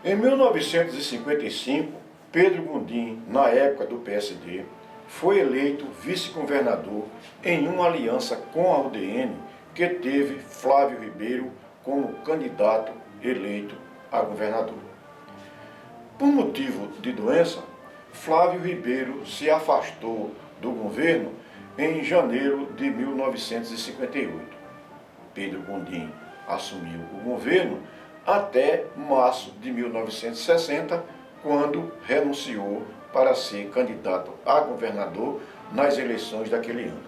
Em 1955, Pedro Gondim, na época do PSD, foi eleito vice-governador em uma aliança com a UDN que teve Flávio Ribeiro como candidato eleito a governador. Por motivo de doença, Flávio Ribeiro se afastou do governo em janeiro de 1958. Pedro Gondim assumiu o governo até março de 1960, quando renunciou para ser candidato a governador nas eleições daquele ano.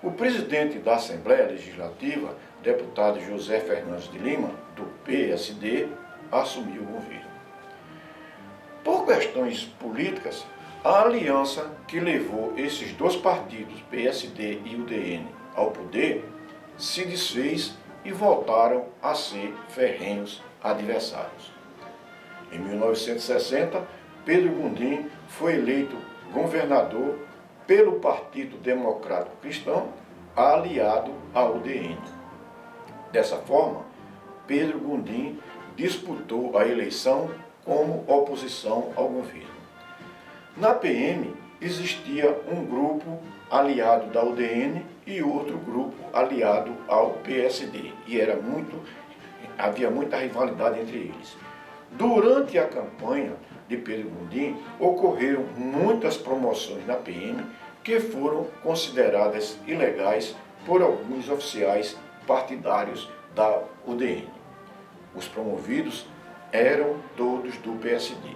O presidente da Assembleia Legislativa, deputado José Fernandes de Lima, do PSD, assumiu o governo. Por questões políticas, a aliança que levou esses dois partidos, PSD e UDN, ao poder, se desfez e voltaram a ser ferrenhos adversários. Em 1960, Pedro Gondim foi eleito governador pelo Partido Democrático Cristão, aliado à UDN. Dessa forma, Pedro Gondim disputou a eleição como oposição ao governo. Na PM existia um grupo aliado da UDN e outro grupo aliado ao PSD, e havia muita rivalidade entre eles. Durante a campanha de Pedro Gondim, ocorreram muitas promoções na PM que foram consideradas ilegais por alguns oficiais partidários da UDN. Os promovidos eram todos do PSD.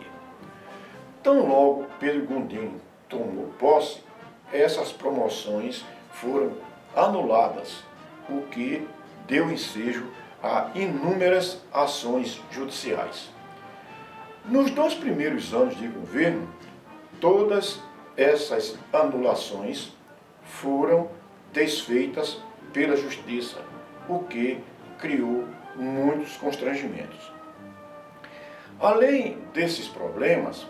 Tão logo Pedro Gondim tomou posse, essas promoções foram anuladas, o que deu ensejo a inúmeras ações judiciais. Nos 2 primeiros anos de governo, todas essas anulações foram desfeitas pela Justiça, o que criou muitos constrangimentos. Além desses problemas,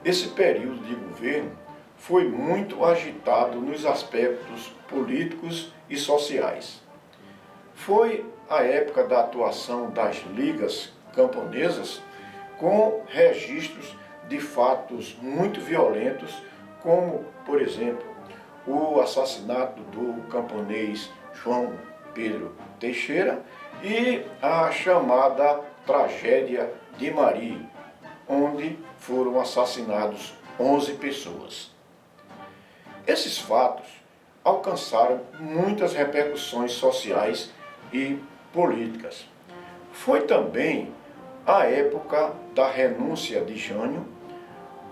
esse período de governo foi muito agitado nos aspectos políticos e sociais. Foi a época da atuação das ligas camponesas, com registros de fatos muito violentos, como, por exemplo, o assassinato do camponês João Pedro Teixeira e a chamada tragédia de Mari, onde foram assassinados 11 pessoas. Esses fatos alcançaram muitas repercussões sociais e políticas. Foi também a época da renúncia de Jânio,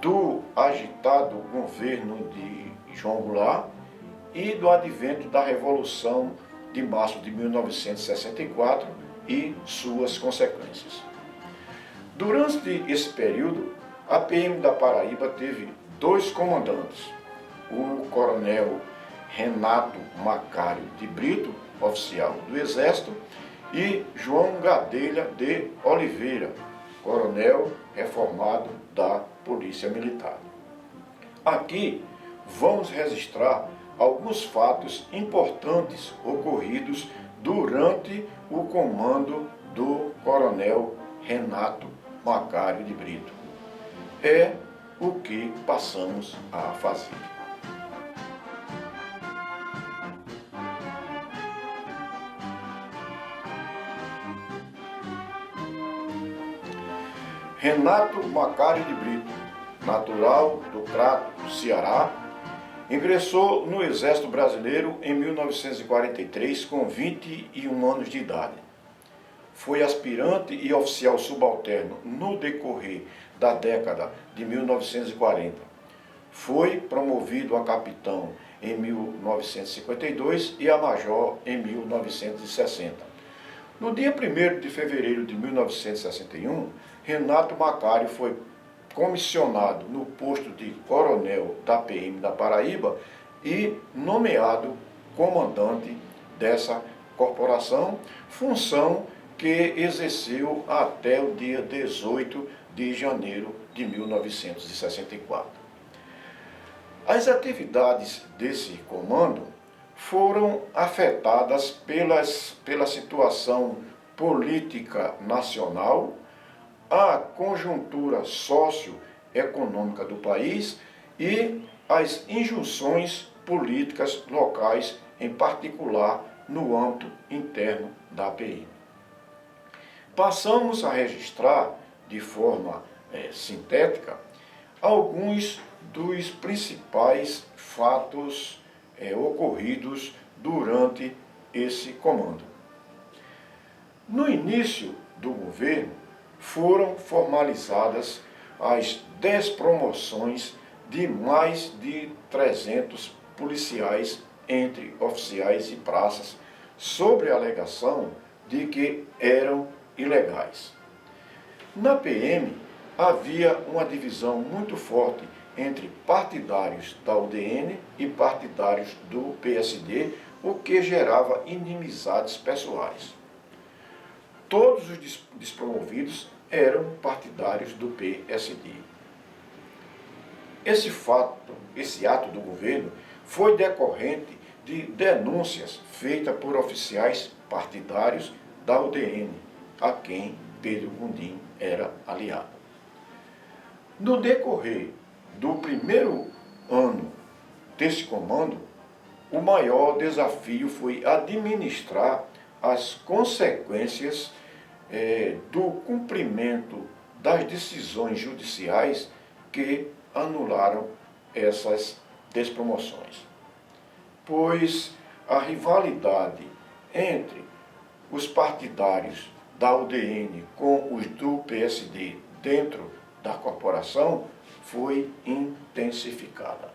do agitado governo de João Goulart e do advento da Revolução de março de 1964 e suas consequências. Durante esse período, a PM da Paraíba teve 2 comandantes, o coronel Renato Macário de Brito, oficial do Exército, e João Gadelha de Oliveira, coronel reformado da Polícia Militar. Aqui vamos registrar alguns fatos importantes ocorridos durante o comando do coronel Renato Macário de Brito. É o que passamos a fazer. Renato Macário de Brito, natural do Crato, Ceará, ingressou no Exército Brasileiro em 1943 com 21 anos de idade. Foi aspirante e oficial subalterno no decorrer da década de 1940. Foi promovido a capitão em 1952 e a major em 1960. No dia 1º de fevereiro de 1961, Renato Macário foi comissionado no posto de coronel da PM da Paraíba e nomeado comandante dessa corporação, função que exerceu até o dia 18 de janeiro de 1964. As atividades desse comando foram afetadas pela situação política nacional, a conjuntura socioeconômica do país e as injunções políticas locais, em particular no âmbito interno da PM. Passamos a registrar, de forma sintética, alguns dos principais fatos ocorridos durante esse comando. No início do governo, foram formalizadas as despromoções de mais de 300 policiais entre oficiais e praças, sob a alegação de que eram ilegais. Na PM, havia uma divisão muito forte entre partidários da UDN e partidários do PSD, o que gerava inimizades pessoais. Todos os despromovidos eram partidários do PSD. Esse ato do governo foi decorrente de denúncias feitas por oficiais partidários da UDN, a quem Pedro Gondim era aliado. No decorrer do primeiro ano desse comando, o maior desafio foi administrar as consequências do cumprimento das decisões judiciais que anularam essas despromoções. Pois a rivalidade entre os partidários da UDN com os do PSD dentro da corporação foi intensificada.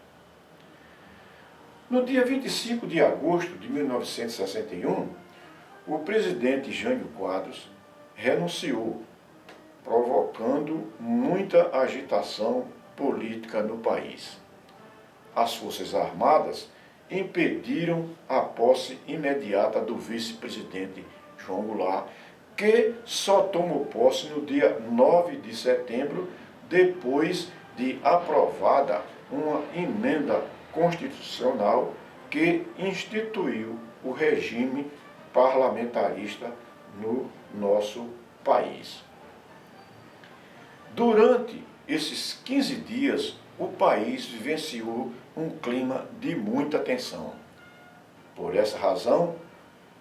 No dia 25 de agosto de 1961, o presidente Jânio Quadros renunciou, provocando muita agitação política no país. As Forças Armadas impediram a posse imediata do vice-presidente João Goulart, que só tomou posse no dia 9 de setembro, depois de aprovada uma emenda constitucional que instituiu o regime parlamentarista no nosso país. Durante esses 15 dias, o país vivenciou um clima de muita tensão. Por essa razão,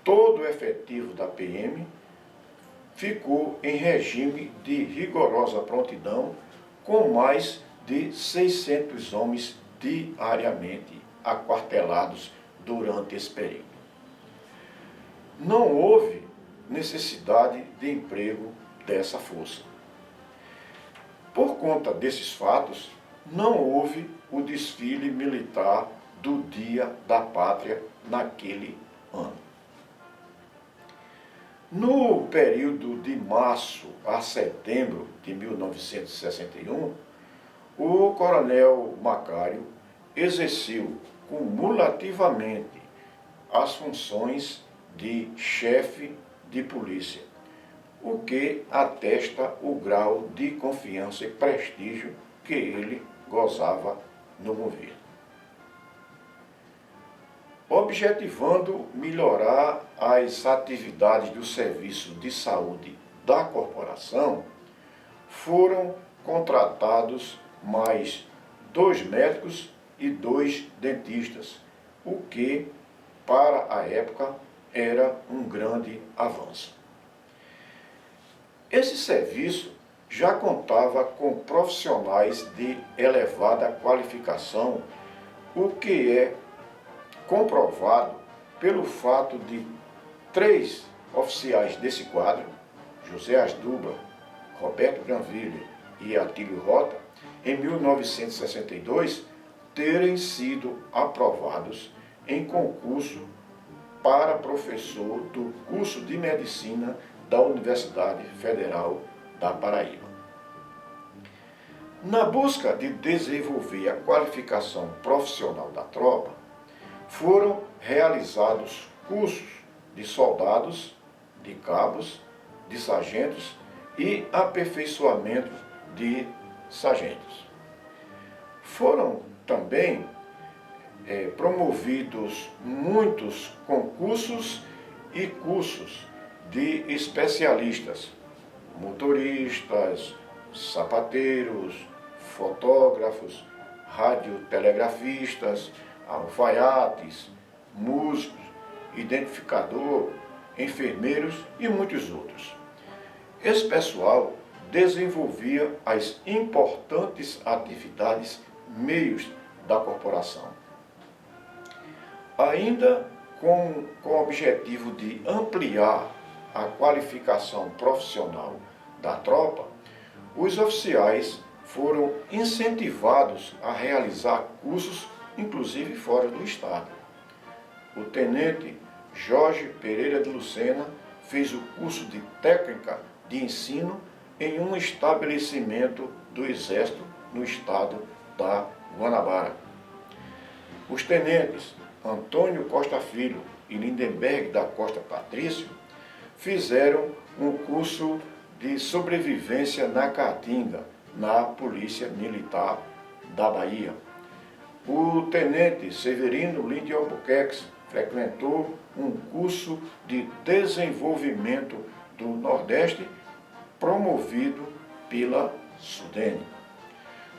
todo o efetivo da PM ficou em regime de rigorosa prontidão, com mais de 600 homens diariamente aquartelados durante esse período. Não houve necessidade de emprego dessa força. Por conta desses fatos, não houve o desfile militar do Dia da Pátria naquele ano. No período de março a setembro de 1961, o coronel Macário exerceu cumulativamente as funções de chefe de polícia, o que atesta o grau de confiança e prestígio que ele gozava no governo. Objetivando melhorar as atividades do serviço de saúde da corporação, foram contratados mais 2 médicos e 2 dentistas, o que, para a época, era um grande avanço. Esse serviço já contava com profissionais de elevada qualificação, o que é comprovado pelo fato de 3 oficiais desse quadro, José Asdrubal, Roberto Granville e Atílio Rota, em 1962, terem sido aprovados em concurso para professor do curso de Medicina da Universidade Federal da Paraíba. Na busca de desenvolver a qualificação profissional da tropa, foram realizados cursos de soldados, de cabos, de sargentos e aperfeiçoamento de sargentos. Foram também promovidos muitos concursos e cursos de especialistas, motoristas, sapateiros, fotógrafos, radiotelegrafistas, alfaiates, músicos, identificador, enfermeiros e muitos outros. Esse pessoal desenvolvia as importantes atividades meios da corporação. Ainda com o objetivo de ampliar a qualificação profissional da tropa, os oficiais foram incentivados a realizar cursos, inclusive fora do estado. O tenente Jorge Pereira de Lucena fez o curso de técnica de ensino em um estabelecimento do Exército no estado da Guanabara. Os tenentes Antônio Costa Filho e Lindenberg da Costa Patrício fizeram um curso de sobrevivência na Caatinga, na Polícia Militar da Bahia. O tenente Severino Linde Albuquerque frequentou um curso de desenvolvimento do Nordeste promovido pela Sudene.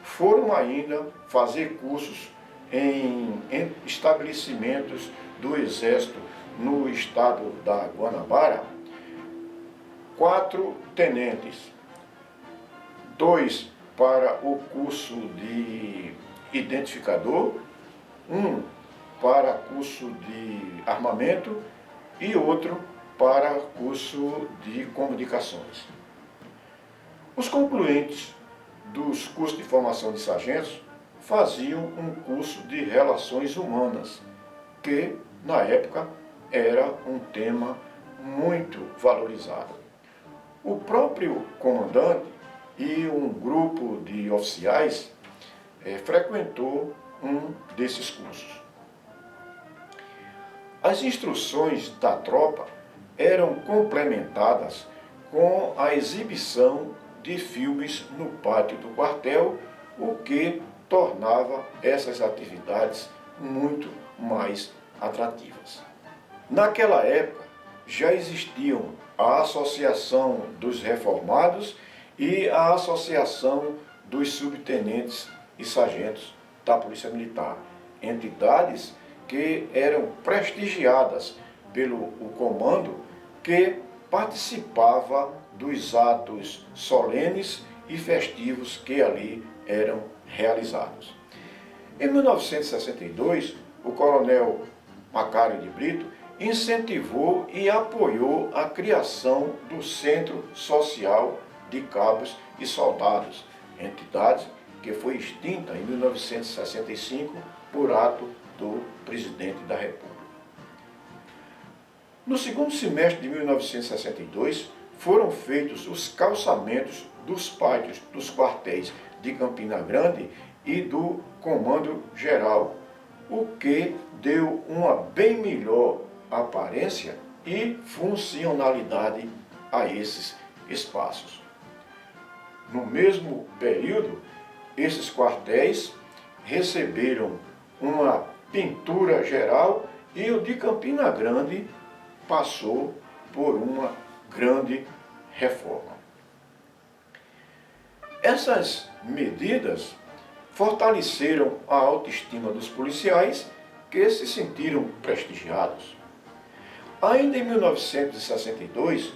Foram ainda fazer cursos em estabelecimentos do Exército no estado da Guanabara 4 tenentes, 2 para o curso de identificador, 1 para curso de armamento e outro para curso de comunicações. Os concluintes dos cursos de formação de sargentos faziam um curso de relações humanas, que na época era um tema muito valorizado. O próprio comandante e um grupo de oficiais frequentou um desses cursos. As instruções da tropa eram complementadas com a exibição de filmes no pátio do quartel, o que tornava essas atividades muito mais atrativas. Naquela época, já existiam a Associação dos Reformados e a Associação dos Subtenentes e Sargentos da Polícia Militar, entidades que eram prestigiadas pelo comando, que participava dos atos solenes e festivos que ali eram realizados. Em 1962, o coronel Macário de Brito incentivou e apoiou a criação do Centro Social de Cabos e Soldados, entidade que foi extinta em 1965 por ato do presidente da República. No segundo semestre de 1962, foram feitos os calçamentos dos pátios dos quartéis de Campina Grande e do Comando Geral, o que deu uma bem melhor aparência e funcionalidade a esses espaços. No mesmo período, esses quartéis receberam uma pintura geral e o de Campina Grande passou por uma grande reforma. Essas medidas fortaleceram a autoestima dos policiais, que se sentiram prestigiados. Ainda em 1962,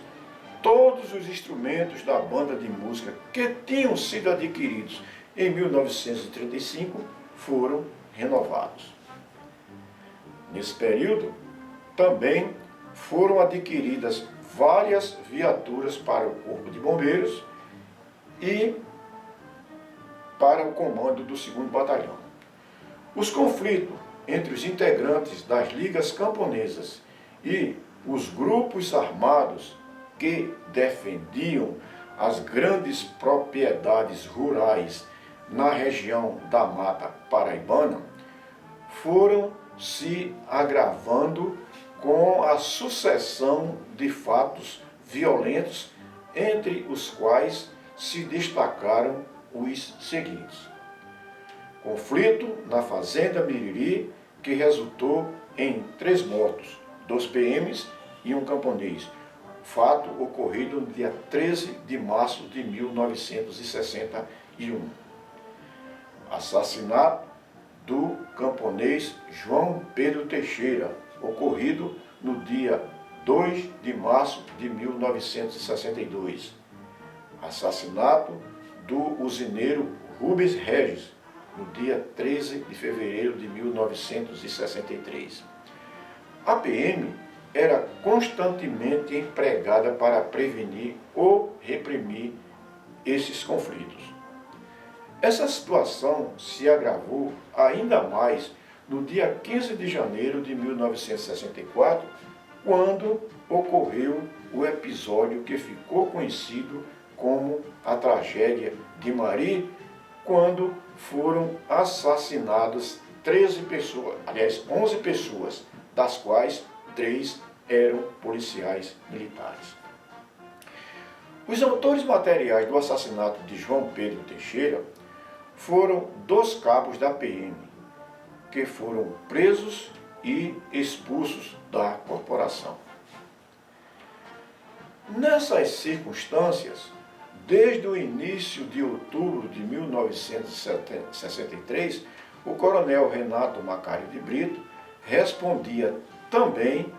todos os instrumentos da banda de música que tinham sido adquiridos em 1935 foram renovados. Nesse período, também foram adquiridas várias viaturas para o Corpo de Bombeiros e para o comando do 2º Batalhão. Os conflitos entre os integrantes das ligas camponesas e os grupos armados que defendiam as grandes propriedades rurais na região da Mata Paraibana foram se agravando com a sucessão de fatos violentos, entre os quais se destacaram os seguintes: conflito na Fazenda Miriri, que resultou em 3 mortos, 2 PMs e um camponês. fato ocorrido no dia 13 de março de 1961. Assassinato do camponês João Pedro Teixeira, ocorrido no dia 2 de março de 1962. Assassinato do usineiro Rubens Regis, no dia 13 de fevereiro de 1963. A PM era constantemente empregada para prevenir ou reprimir esses conflitos. Essa situação se agravou ainda mais no dia 15 de janeiro de 1964, quando ocorreu o episódio que ficou conhecido como a tragédia de Mari, quando foram assassinadas 13 pessoas, aliás, 11 pessoas, das quais 3 eram policiais militares. Os autores materiais do assassinato de João Pedro Teixeira foram 2 cabos da PM, que foram presos e expulsos da corporação. Nessas circunstâncias, desde o início de outubro de 1963, o coronel Renato Macário de Brito respondia também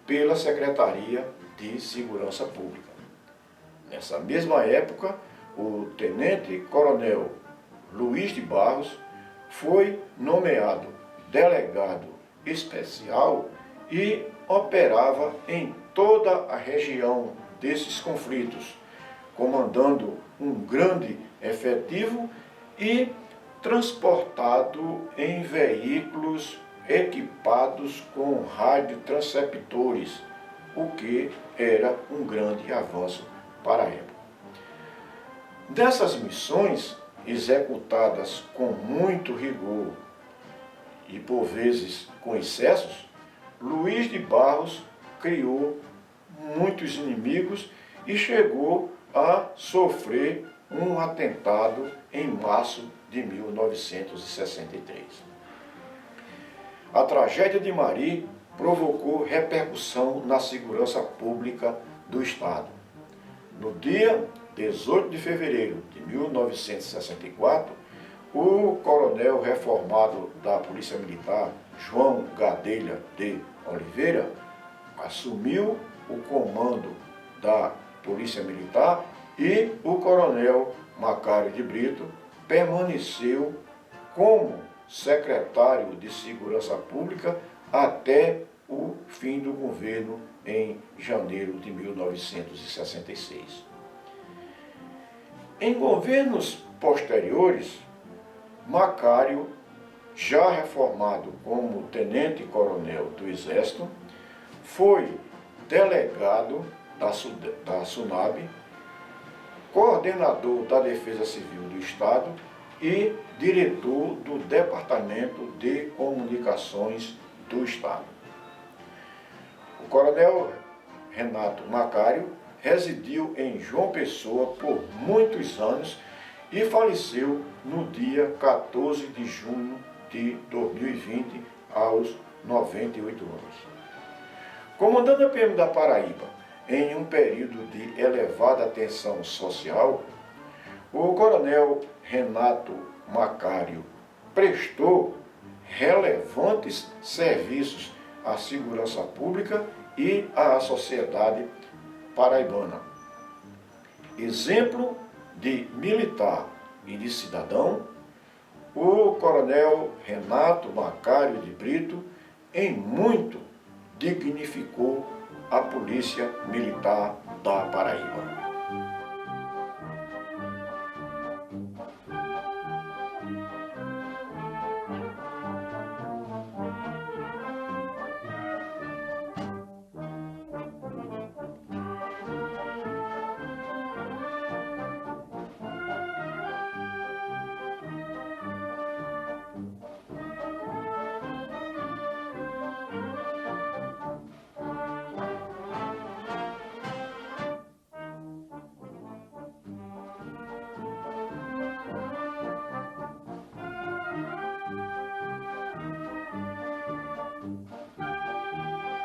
pela Secretaria de Segurança Pública. Nessa mesma época, o tenente-coronel Luiz de Barros foi nomeado delegado especial e operava em toda a região desses conflitos, comandando um grande efetivo e transportado em veículos equipados com radiotransceptores, o que era um grande avanço para a época. Dessas missões, executadas com muito rigor e por vezes com excessos, Luiz de Barros criou muitos inimigos e chegou a sofrer um atentado em março de 1963. A tragédia de Mari provocou repercussão na segurança pública do Estado. No dia 18 de fevereiro de 1964, o coronel reformado da Polícia Militar, João Gadelha de Oliveira, assumiu o comando da Polícia Militar e o coronel Macário de Brito permaneceu como secretário de Segurança Pública até o fim do governo em janeiro de 1966. Em governos posteriores, Macário, já reformado como tenente-coronel do Exército, foi delegado da SUNAB, coordenador da Defesa Civil do Estado e diretor do Departamento de Comunicações do Estado. O coronel Renato Macário residiu em João Pessoa por muitos anos e faleceu no dia 14 de junho de 2020, aos 98 anos. Comandando a PM da Paraíba em um período de elevada tensão social, o coronel Renato Macário prestou relevantes serviços à segurança pública e à sociedade paraibana. Exemplo de militar e de cidadão, o coronel Renato Macário de Brito em muito dignificou a Polícia Militar da Paraíba.